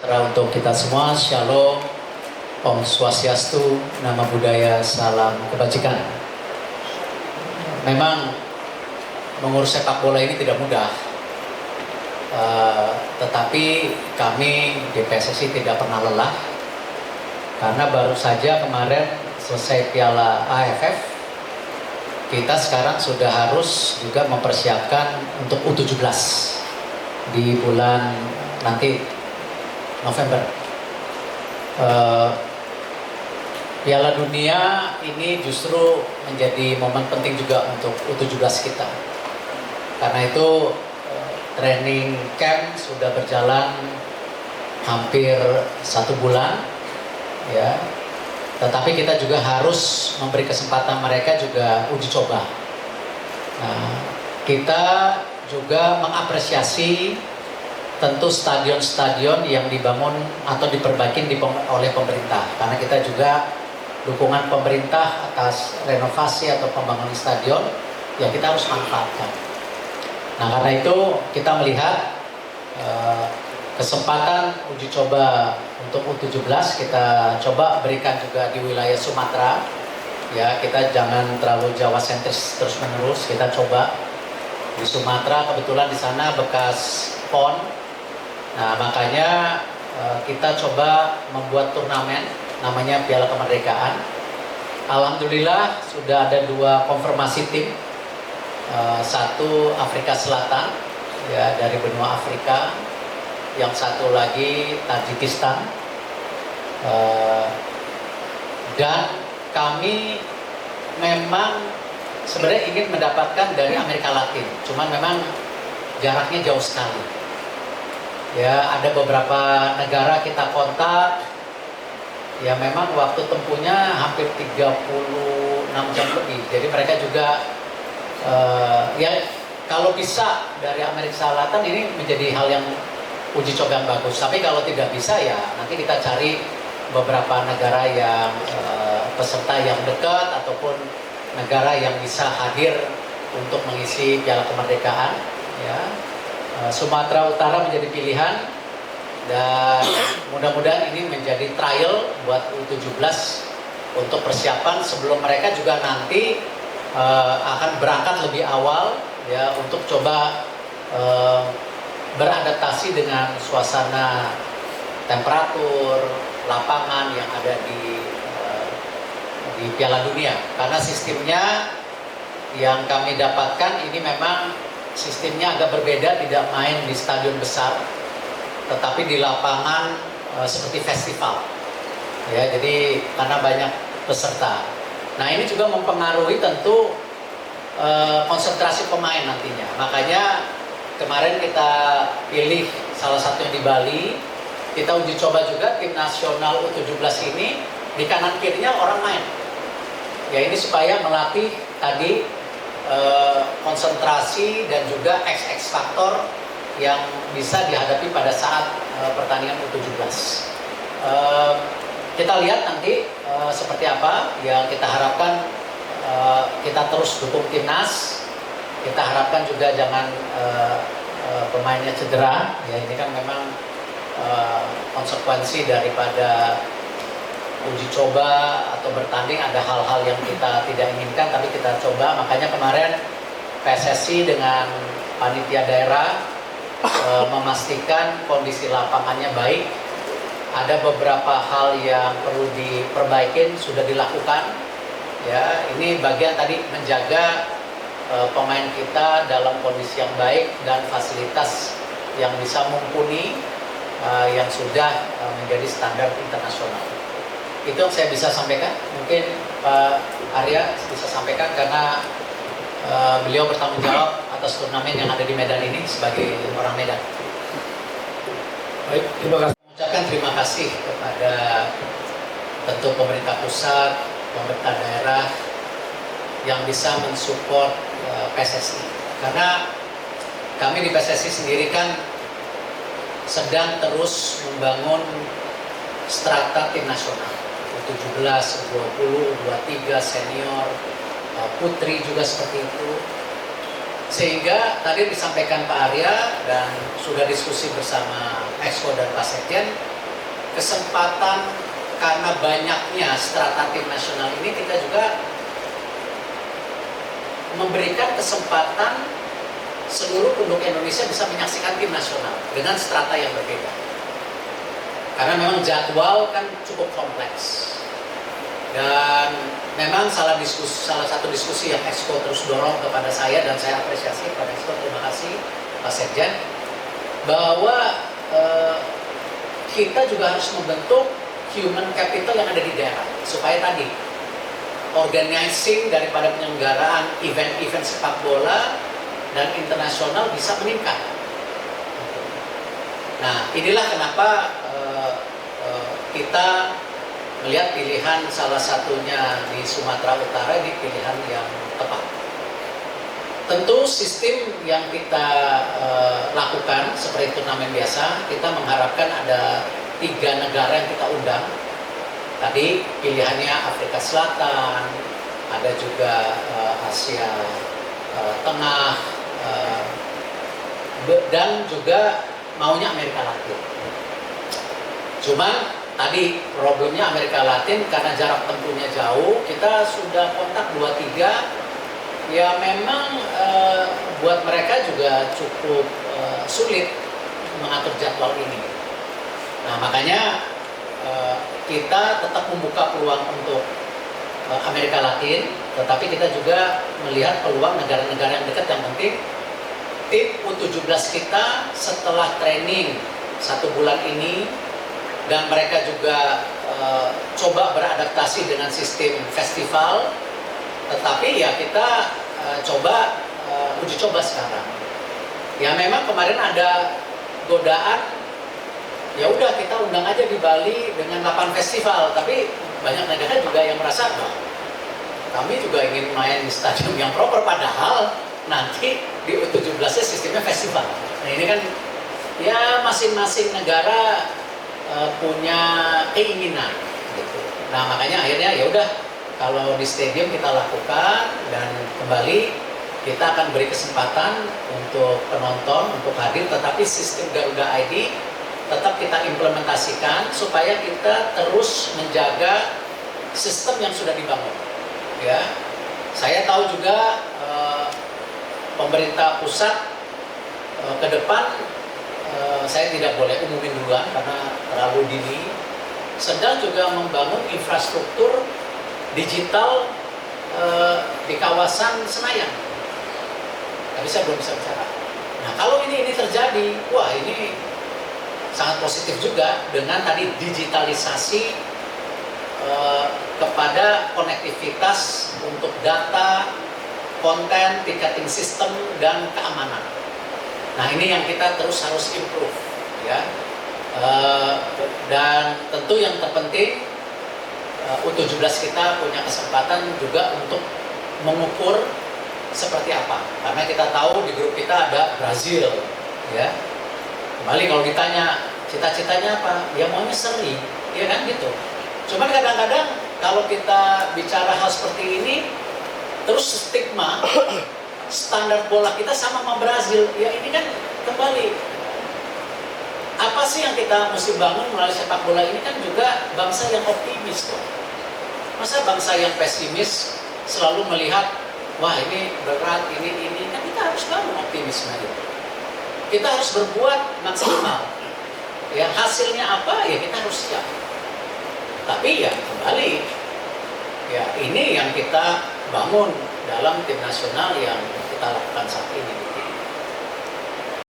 Untuk kita semua, Shalom, Om Swastiastu, Nama Budaya, Salam Kebajikan. Memang mengurus sepak bola ini tidak mudah, tetapi kami di PSSI tidak pernah lelah, karena baru saja kemarin selesai Piala AFF, kita sekarang sudah harus juga mempersiapkan untuk U17 di bulan nanti November. Piala Dunia ini justru menjadi momen penting juga untuk U17 kita. Karena itu training camp sudah berjalan hampir 1 bulan, ya. Tetapi kita juga harus memberi kesempatan mereka juga uji coba. Nah, kita juga mengapresiasi tentu stadion-stadion yang dibangun atau diperbaiki oleh pemerintah, karena kita juga dukungan pemerintah atas renovasi atau pembangunan stadion yang kita harus manfaatkan. Nah, karena itu kita melihat kesempatan uji coba untuk U17 kita coba berikan juga di wilayah Sumatera. Ya, kita jangan terlalu Jawa sentris terus menerus, kita coba di Sumatera, kebetulan di sana bekas PON. Nah, makanya kita coba membuat turnamen namanya Piala Kemerdekaan. Alhamdulillah sudah ada 2 konfirmasi tim. Satu Afrika Selatan, ya, dari benua Afrika, yang satu lagi Tajikistan, dan kami memang sebenarnya ingin mendapatkan dari Amerika Latin, cuman memang jaraknya jauh sekali. Ya, ada beberapa negara kita kontak, ya memang waktu tempuhnya hampir 36 jam lebih. Jadi mereka juga ya kalau bisa dari Amerika Selatan ini menjadi hal yang uji coba yang bagus. Tapi kalau tidak bisa, ya nanti kita cari beberapa negara yang peserta yang dekat ataupun negara yang bisa hadir untuk mengisi Piala Kemerdekaan. Ya, Sumatera Utara menjadi pilihan, dan mudah-mudahan ini menjadi trial buat U17 untuk persiapan sebelum mereka juga nanti akan berangkat lebih awal, ya, untuk coba beradaptasi dengan suasana temperatur lapangan yang ada di Piala Dunia. Karena sistemnya yang kami dapatkan ini memang sistemnya agak berbeda, tidak main di stadion besar, tetapi di lapangan seperti festival. Ya, jadi karena banyak peserta. Nah, ini juga mempengaruhi tentu konsentrasi pemain nantinya. Makanya kemarin kita pilih salah satunya di Bali. Kita uji coba juga tim nasional U17 ini, di kanan kirinya orang main. Ya, ini supaya melatih tadi konsentrasi dan juga X faktor yang bisa dihadapi pada saat pertandingan U17. Kita lihat nanti seperti apa. Yang kita harapkan kita terus dukung timnas. Kita harapkan juga jangan pemainnya cedera. Ya, ini kan memang konsekuensi daripada uji coba atau bertanding, ada hal-hal yang kita tidak inginkan tapi kita coba. Makanya kemarin PSSI dengan panitia daerah memastikan kondisi lapangannya baik. Ada beberapa hal yang perlu diperbaiki, sudah dilakukan. Ya, ini bagian tadi menjaga pemain kita dalam kondisi yang baik dan fasilitas yang bisa mumpuni, yang sudah menjadi standar internasional. Itu yang saya bisa sampaikan. Mungkin Pak Arya bisa sampaikan karena beliau bertanggung jawab atas turnamen yang ada di Medan ini sebagai orang Medan. Baik, terima kasih. Mengucapkan terima kasih kepada tentu pemerintah pusat, pemerintah daerah yang bisa mensupport PSSI. Karena kami di PSSI sendiri kan sedang terus membangun strata tim nasional. U17, U20, U23, senior, putri juga seperti itu. Sehingga tadi disampaikan Pak Arya dan sudah diskusi bersama Exco dan Pak Sekjen, kesempatan karena banyaknya strata tim nasional ini, kita juga memberikan kesempatan seluruh penduduk Indonesia bisa menyaksikan tim nasional dengan strata yang berbeda. Karena memang jadwal kan cukup kompleks. Dan memang salah satu diskusi yang Exco terus dorong kepada saya, dan saya apresiasi kepada Exco, terima kasih Pak Sekjen, bahwa kita juga harus membentuk human capital yang ada di daerah, supaya tadi organizing daripada penyelenggaraan event-event sepak bola dan internasional bisa meningkat. Nah, inilah kenapa kita melihat pilihan salah satunya di Sumatera Utara ini pilihan yang tepat. Tentu sistem yang kita lakukan seperti turnamen biasa, kita mengharapkan ada 3 negara yang kita undang. Tadi pilihannya Afrika Selatan, ada juga Asia Tengah, dan juga maunya Amerika Latin. Cuman tadi problemnya Amerika Latin karena jarak tempuhnya jauh, kita sudah kontak 2-3, ya memang buat mereka juga cukup sulit mengatur jadwal ini. Nah, makanya kita tetap membuka peluang untuk Amerika Latin, tetapi kita juga melihat peluang negara-negara yang dekat. Yang penting tim U17 kita setelah training 1 bulan ini, dan mereka juga coba beradaptasi dengan sistem festival, tetapi ya kita coba uji coba sekarang. Ya memang kemarin ada godaan, ya udah kita undang aja di Bali dengan 8 festival, tapi banyak negara juga yang merasa, bah, kami juga ingin main di stadium yang proper, padahal nanti di U17-nya sistemnya festival. Nah ini kan ya masing-masing negara punya keinginan gitu. Nah makanya akhirnya ya udah, kalau di stadium kita lakukan, dan kembali kita akan beri kesempatan untuk penonton untuk hadir, tetapi sistem Garuda ID tetap kita implementasikan supaya kita terus menjaga sistem yang sudah dibangun. Ya, saya tahu juga pemerintah pusat ke depan, saya tidak boleh umumin duluan karena terlalu dini, sedang juga membangun infrastruktur digital di kawasan Senayan. Tapi saya belum bisa bicara. Nah, kalau ini terjadi, wah ini sangat positif juga dengan tadi digitalisasi kepada konektivitas untuk data, konten, ticketing system, dan keamanan. Nah ini yang kita terus harus improve, ya. Dan tentu yang terpenting, U17 kita punya kesempatan juga untuk mengukur seperti apa. Karena kita tahu di grup kita ada Brazil, ya. Kembali kalau ditanya cita-citanya apa, ya maunya seri, ya kan gitu. Cuman kadang-kadang kalau kita bicara hal seperti ini, terus stigma standar bola kita sama Brazil, ya ini kan kembali, apa sih yang kita mesti bangun melalui sepak bola ini? Kan juga bangsa yang optimis tuh. Masa bangsa yang pesimis selalu melihat, wah ini berat, ini, kan kita harus bangun optimisme itu. Kita harus berbuat maksimal. Ya hasilnya apa, ya kita harus siap. Tapi ya kembali, ya ini yang kita bangun dalam tim nasional yang kita lakukan saat ini.